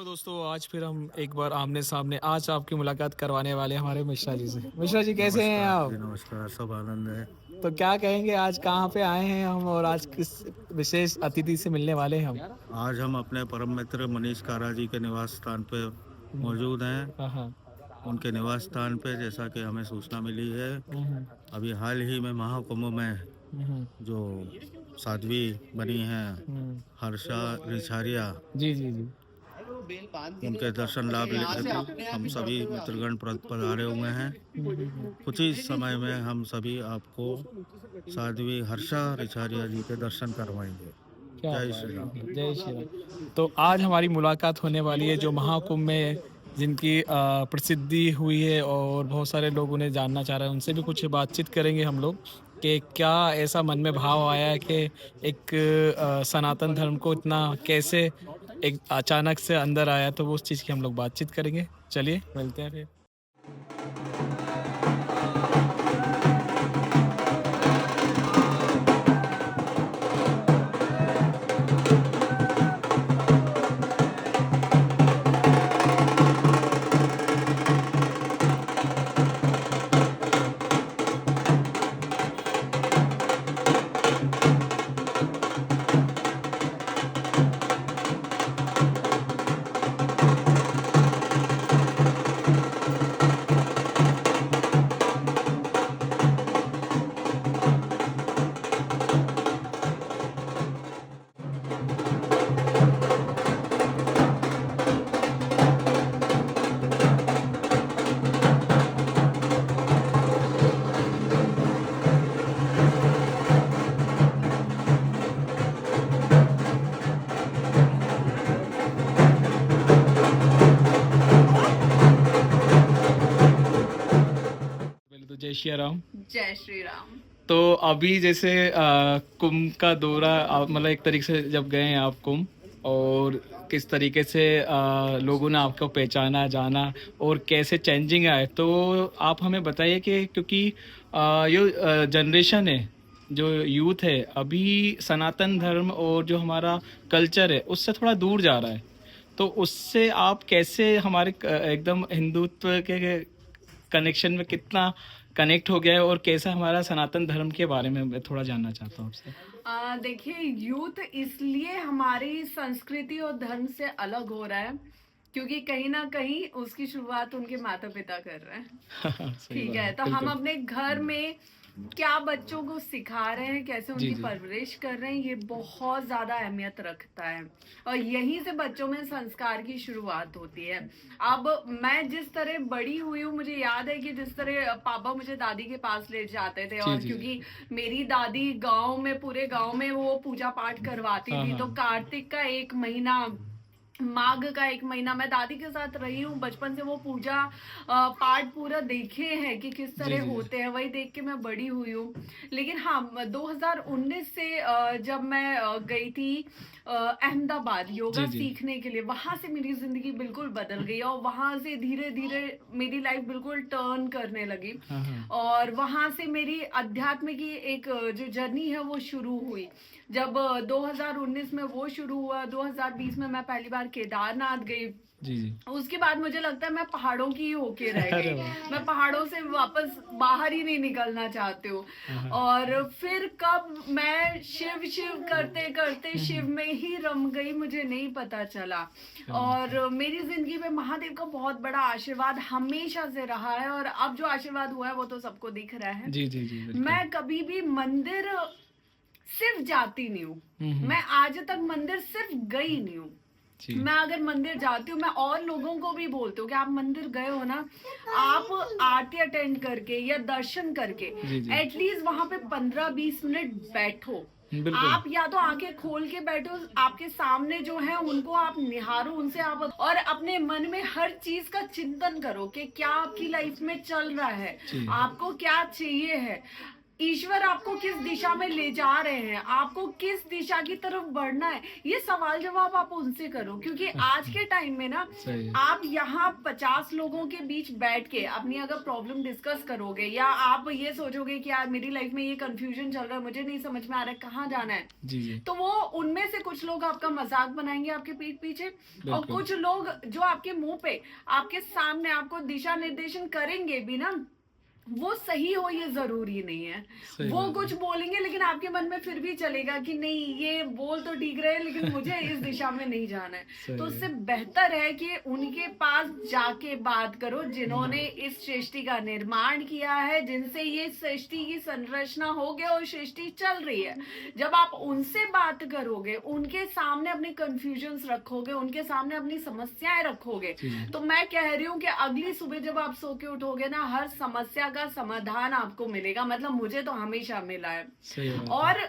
Hello दोस्तों, आज फिर हम एक बार आमने सामने आज आपकी मुलाकात करवाने वाले हैं हमारे मिश्रा जी से। मिश्रा जी कैसे हैं नमस्कार आप? जी, नमस्कार। सब आनंद है। तो क्या कहेंगे, आज कहाँ पे आए हैं हम और आज किस विशेष अतिथि से मिलने वाले हैं हम? आज हम अपने परम मित्र मनीष कारा जी के निवास स्थान पे हम्म, मौजूद हैं। हाँ हाँ। उनके निवास स्थान पे जैसा कि हमें सूचना मिली है, हम्म, अभी हाल ही में महाकुंभ में हम्म, जो साध्वी बनी हैं हम्म, हर्षा रिछारिया, जी जी जी। उनके दर्शन लाभ हेतु हम सभी मित्रगण पधारे हुए हैं। कुछ ही समय में हम सभी आपको साध्वी हर्षा रिछारिया जी के दर्शन करवाएंगे। क्या जय बात श्री राम। है, जय श्री राम। तो आज हमारी मुलाकात होने वाली है जो महाकुंभ में जिनकी प्रसिद्धि हुई है और बहुत सारे लोग उन्हें जानना चाह रहे हैं, उनसे भी कुछ बातचीत करेंगे हम लोग कि क्या ऐसा मन में भाव आया है कि एक सनातन धर्म को इतना कैसे एक अचानक से अंदर आया, तो वो उस चीज़ की हम लोग बातचीत करेंगे। चलिए मिलते हैं फिर। पहले तो जय श्री राम। जय श्री राम। तो अभी जैसे कुंभ का दौरा मतलब एक तरीके से जब गए हैं आप कुंभ, और किस तरीके से लोगों ने आपको पहचाना जाना और कैसे चेंजिंग आए, तो आप हमें बताइए कि क्योंकि ये जनरेशन है, जो यूथ है अभी सनातन धर्म और जो हमारा कल्चर है उससे थोड़ा दूर जा रहा है, तो उससे आप कैसे हमारे एकदम हिंदुत्व के कनेक्शन में कितना कनेक्ट हो गया है और कैसा हमारा सनातन धर्म के बारे में मैं थोड़ा जानना चाहता हूँ आपसे। देखिए, यूथ इसलिए हमारी संस्कृति और धर्म से अलग हो रहा है क्योंकि कहीं ना कहीं उसकी शुरुआत उनके माता पिता कर रहे हैं। सही ठीक बात है, है, तो हम बिल्कुल। अपने घर में क्या बच्चों को सिखा रहे हैं, कैसे जी उनकी जी परवरिश कर रहे हैं, ये बहुत ज्यादा अहमियत रखता है। और यहीं से बच्चों में संस्कार की शुरुआत होती है। अब मैं जिस तरह बड़ी हुई हूँ, मुझे याद है कि जिस तरह पापा मुझे दादी के पास ले जाते थे, जी और जी जी। क्योंकि मेरी दादी गांव में, पूरे गांव में वो पूजा पाठ करवाती हाँ थी, हाँ। तो कार्तिक का एक महीना, माघ का एक महीना मैं दादी के साथ रही हूँ बचपन से। वो पूजा पाठ पूरा देखे हैं कि किस जी तरह जी जी। होते हैं, वही देख के मैं बड़ी हुई हूँ। लेकिन हाँ, 2019 से जब मैं गई थी अहमदाबाद जी योगा जी। सीखने के लिए, वहां से मेरी जिंदगी बिल्कुल बदल गई और वहां से धीरे धीरे मेरी लाइफ बिल्कुल टर्न करने लगी। हाँ हाँ। और वहां से मेरी अध्यात्म की एक जो जर्नी है वो शुरू हुई। जब 2019 में वो शुरू हुआ, 2020 में मैं पहली बार केदारनाथ गई। जी जी। उसके बाद मुझे लगता है मैं पहाड़ों की ही होके रह अरे गई। वाह। मैं पहाड़ों से वापस बाहर ही नहीं निकलना चाहती हूँ। हाँ हाँ। और फिर कब मैं शिव शिव करते करते शिव में ही रम गई, मुझे नहीं पता चला। क्या बात है। और मेरी जिंदगी में महादेव का बहुत बड़ा आशीर्वाद हमेशा से रहा है, और अब जो आशीर्वाद हुआ है वो तो सबको दिख रहा है। जी जी जी, बिल्कुल। मैं कभी भी मंदिर सिर्फ जाती नहीं हूँ। मैं आज तक मंदिर सिर्फ गई नहीं हूँ। जी मैं अगर मंदिर जाती हूँ, मैं और लोगों को भी बोलती हूँ कि आप मंदिर गए हो ना, आप आरती अटेंड करके या दर्शन करके जी जी। एटलीस्ट वहां पे 15-20 मिनट बैठो। बिल्कुल। आप या तो आंखें खोल के बैठो, आपके सामने जो है उनको आप निहारो, उनसे आप और अपने मन में हर चीज का चिंतन करो कि क्या आपकी लाइफ में चल रहा है, जी आपको क्या चाहिए है। ईश्वर आपको किस दिशा में ले जा रहे हैं, आपको किस दिशा की तरफ बढ़ना है, ये सवाल जवाब आप उनसे करो। क्योंकि आज के टाइम में ना सही है। आप यहाँ 50 लोगों के बीच बैठ के अपनी अगर प्रॉब्लम डिस्कस करोगे, या आप ये सोचोगे कि यार मेरी लाइफ में ये कंफ्यूजन चल रहा है, मुझे नहीं समझ में आ रहा है कहाँ जाना है, जी जी तो वो उनमें से कुछ लोग आपका मजाक बनाएंगे आपके पीठ पीछे, और बिल्कुल। कुछ लोग जो आपके मुंह पे आपके सामने आपको दिशा निर्देशन करेंगे भी ना, वो सही हो ये जरूरी नहीं है। सही वो बात है। कुछ बोलेंगे लेकिन आपके मन में फिर भी चलेगा कि नहीं ये बोल तो ठीक रहे हैं लेकिन मुझे इस दिशा में नहीं जाना है। सही तो है। उससे बेहतर है कि उनके पास जाके बात करो जिन्होंने इस सृष्टि का निर्माण किया है, जिनसे ये सृष्टि की संरचना हो गया और सृष्टि चल रही है। जब आप उनसे बात करोगे, उनके सामने अपने कंफ्यूजन्स रखोगे, उनके सामने अपनी समस्याएं रखोगे, तो मैं कह रही हूँ कि अगली सुबह जब आप सो के उठोगे ना, हर समस्या का समाधान आपको मिलेगा। मतलब मुझे तो हमेशा मिला है। सही बात है। और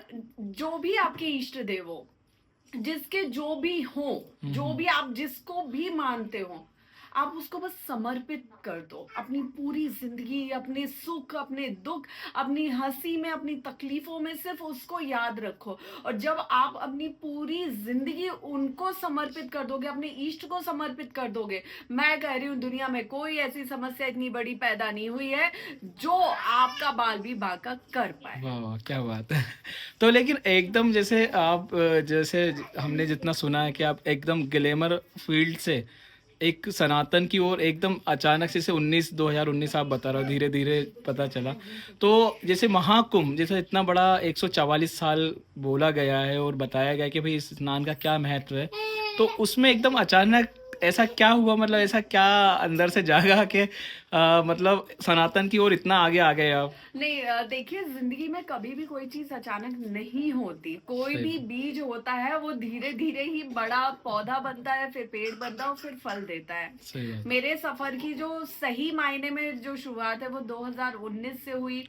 जो भी आपके इष्ट देव हो, जिसके जो भी हो, जो भी आप जिसको भी मानते हो, आप उसको बस समर्पित कर दो अपनी पूरी जिंदगी, अपने सुख, अपने दुख, अपनी हंसी में, अपनी तकलीफों में, सिर्फ उसको याद रखो। और जब आप अपनी पूरी जिंदगी उनको समर्पित कर दोगे, अपने इष्ट को समर्पित कर दोगे, मैं कह रही हूँ दुनिया में कोई ऐसी समस्या इतनी बड़ी पैदा नहीं हुई है जो आपका बाल भी बांका कर पाए। वाह वाह क्या बात है। तो लेकिन एकदम जैसे आप जैसे हमने जितना सुना है कि आप एकदम ग्लैमर फील्ड से एक सनातन की ओर एकदम अचानक से 2019 आप बता रहे हो, धीरे धीरे पता चला। तो जैसे महाकुंभ जैसे इतना बड़ा 144 साल बोला गया है और बताया गया कि भाई इस स्नान का क्या महत्व है, तो उसमें एकदम अचानक ऐसा क्या हुआ, मतलब ऐसा क्या अंदर से जागा कि मतलब सनातन की ओर इतना आगे आ गए आप? नहीं, देखिए जिंदगी में कभी भी कोई चीज अचानक नहीं होती। कोई सही भी बीज होता है वो धीरे धीरे ही बड़ा पौधा बनता है, फिर पेड़ बनता है और फिर फल देता है। सही बात। मेरे सफर की जो सही मायने में जो शुरुआत है वो 2019 से हुई,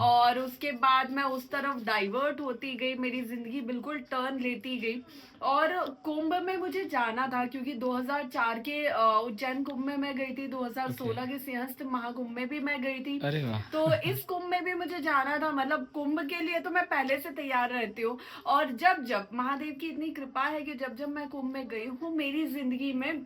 और उसके बाद मैं उस तरफ डाइवर्ट होती गई, मेरी जिंदगी बिल्कुल टर्न लेती गई। और कुंभ में मुझे जाना था क्योंकि 2004 के उज्जैन कुंभ में मैं गई थी, 2016 के सिंहस्थ महाकुंभ में भी मैं गई थी। अरे वाह। तो इस कुंभ में भी मुझे जाना था। मतलब कुंभ के लिए तो मैं पहले से तैयार रहती हूँ, और जब जब महादेव की इतनी कृपा है कि जब जब मैं कुंभ में गई हूँ, मेरी जिंदगी में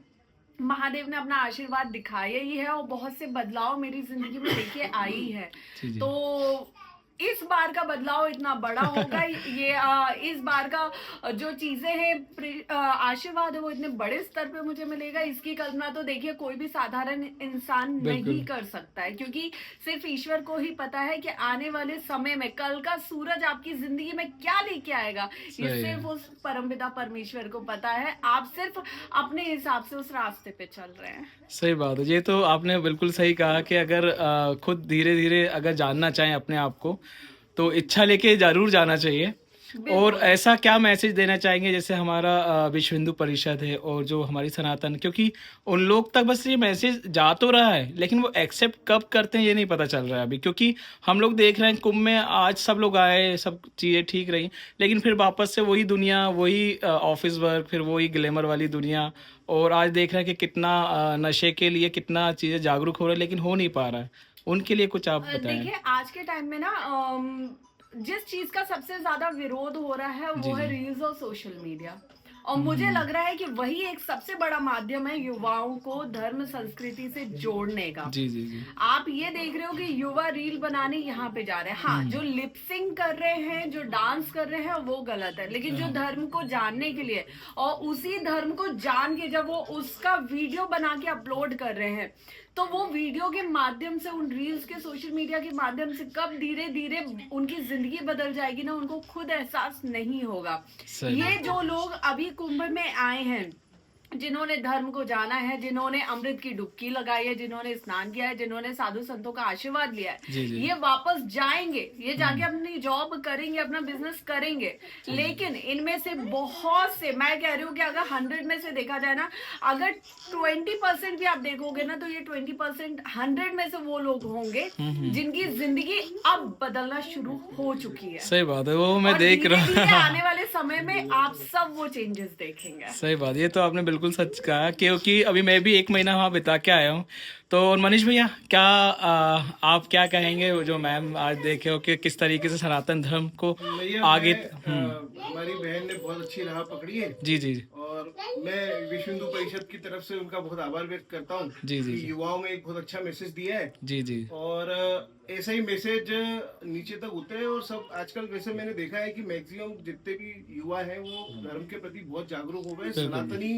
महादेव ने अपना आशीर्वाद दिखाया ही है, और बहुत से बदलाव मेरी जिंदगी में लेके आई है। जी जी। तो इस बार का बदलाव इतना बड़ा होगा, ये इस बार का जो चीजें हैं, आशीर्वाद है वो इतने बड़े स्तर पे मुझे मिलेगा, इसकी कल्पना तो देखिए कोई भी साधारण इंसान बिल्कुल। नहीं कर सकता है। क्योंकि सिर्फ ईश्वर को ही पता है कि आने वाले समय में कल का सूरज आपकी जिंदगी में क्या लेके आएगा, ये सही है। सिर्फ उस परमपिता परमेश्वर को पता है। आप सिर्फ अपने हिसाब से उस रास्ते पे चल रहे हैं। सही बात है। ये तो आपने बिल्कुल सही कहा कि अगर खुद धीरे धीरे अगर जानना चाहें अपने आप को, तो इच्छा लेके जरूर जाना चाहिए। और ऐसा क्या मैसेज देना चाहेंगे, जैसे हमारा विश्व हिंदू परिषद है और जो हमारी सनातन, क्योंकि उन लोग तक बस ये मैसेज जा तो रहा है लेकिन वो एक्सेप्ट कब करते हैं ये नहीं पता चल रहा है अभी। क्योंकि हम लोग देख रहे हैं कुंभ में आज सब लोग आए, सब चीज़ें ठीक रही, लेकिन फिर वापस से वही दुनिया, वही ऑफिस वर्क, फिर वही ग्लैमर वाली दुनिया। और आज देख रहे हैं कि कितना नशे के लिए कितना चीज़ें जागरूक हो रहा है लेकिन हो नहीं पा रहा है। उनके लिए कुछ आप बताएं। देखिए आज के टाइम में ना जिस चीज का सबसे ज्यादा विरोध हो रहा है वो है रील्स और सोशल मीडिया। और मुझे लग रहा है कि वही एक सबसे बड़ा माध्यम है युवाओं को धर्म संस्कृति से जोड़ने का। जी जी जी। आप ये देख रहे हो कि युवा रील बनाने यहाँ पे जा रहे हैं। हाँ, जो लिपसिंग कर रहे हैं, जो डांस कर रहे हैं वो गलत है, लेकिन जो धर्म को जानने के लिए और उसी धर्म को जान के जब वो उसका वीडियो बना के अपलोड कर रहे हैं, तो वो वीडियो के माध्यम से, उन रील्स के, सोशल मीडिया के माध्यम से कब धीरे धीरे उनकी जिंदगी बदल जाएगी ना, उनको खुद एहसास नहीं होगा। ये जो लोग अभी कुंभ में आए हैं, जिन्होंने धर्म को जाना है, जिन्होंने अमृत की डुबकी लगाई है, जिन्होंने स्नान किया है, जिन्होंने साधु संतों का आशीर्वाद लिया है, जी जी। ये वापस जाएंगे, ये जाके अपनी जॉब करेंगे, अपना बिजनेस करेंगे। लेकिन इनमें से बहुत से, मैं कह रही हूँ कि अगर 100 में से देखा जाए ना, अगर 20% भी आप देखोगे ना, तो ये 20% 100 में से वो लोग होंगे जिनकी जिंदगी अब बदलना शुरू हो चुकी है। सही बात है, वो मैं और देख रहा धीरे-धीरे हूँ। आने वाले समय में आप सब वो चेंजेस देखेंगे। सही बात, ये तो आपने बिल्कुल सच कहा, क्योंकि अभी मैं भी 1 महीना वहाँ बिता के आया हूँ। तो मनीष भैया, क्या आप क्या कहेंगे जो मैम आज देखे हो कि किस तरीके से सनातन धर्म को भैया आगे। हमारी बहन ने बहुत अच्छी राह पकड़ी है जी जी और मैं विश्व हिंदू परिषद की तरफ से उनका बहुत आभार व्यक्त करता हूँ जी जी कि जी युवाओं में एक बहुत अच्छा मैसेज दिया है जी जी और ऐसा ही मैसेज नीचे तक उतरे। और सब आजकल वैसे मैंने देखा है कि मैक्सिमम जितने भी युवा हैं वो धर्म के प्रति बहुत जागरूक हो गए, सनातनी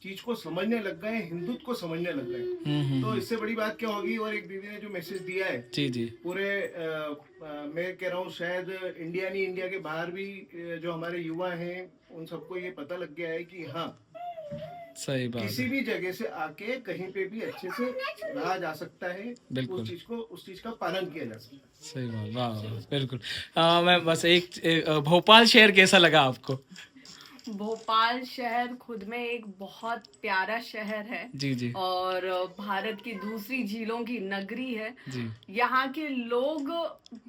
चीज को समझने लग गए, हिंदुत्व को समझने लग गए। तो इससे बड़ी बात क्या होगी। और एक दीदी ने जो मैसेज दिया है जी जी पूरे मैं कह रहा हूँ शायद इंडिया नहीं, इंडिया के बाहर भी जो हमारे युवा हैं उन सबको ये पता लग गया है कि हाँ, सही बात किसी है, भी जगह से आके कहीं पे भी अच्छे से रहा जा सकता है, बिल्कुल। उस चीज का पालन किया जा सकता है। सही बात, वाह वाह, बिल्कुल। मैं बस भोपाल शहर कैसा लगा आपको? भोपाल शहर खुद में एक बहुत प्यारा शहर है जी जी और भारत की दूसरी झीलों की नगरी है। जी यहाँ के लोग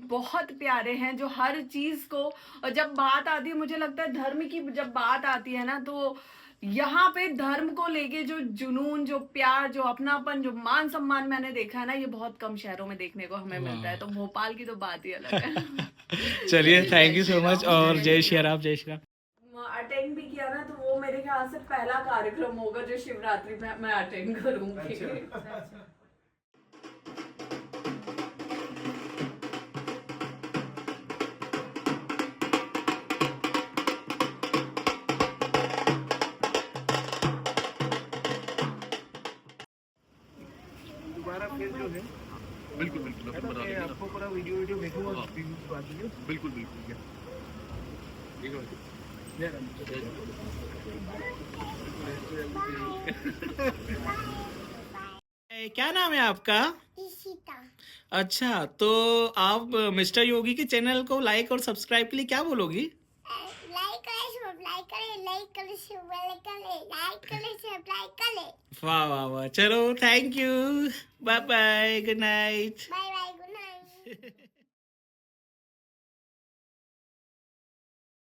बहुत प्यारे हैं जो हर चीज को, और जब बात आती है, मुझे लगता है धर्म की जब बात आती है ना, तो यहाँ पे धर्म को लेके जो जुनून, जो प्यार, जो अपनापन, जो मान सम्मान मैंने देखा है ना, ये बहुत कम शहरों में देखने को हमें मिलता है। तो भोपाल की तो बात ही अलग है। चलिए, थैंक यू सो मच, और जय श्री राम, जय श्री राम। अटेंड भी किया ना, तो वो मेरे ख्याल से पहला कार्यक्रम होगा जो शिवरात्रि में मैं अटेंड करूंगी। दोबारा फिर जो है बिल्कुल बिल्कुल अपन बना मैं देंगे ना। आपको पूरा वीडियो भेजूंगा। बिल्कुल बिल्कुल क्या नाम है आपका? इशिता। अच्छा, तो आप मिस्टर योगी के चैनल को लाइक और सब्सक्राइब के लिए क्या बोलोगी? लाइक करें, सब्सक्राइब करें, लाइक करें, सब्सक्राइब करें, लाइक करें, सब्सक्राइब करें। वाह वाह वाह, चलो, thank you, bye bye, good night. Bye bye, good night.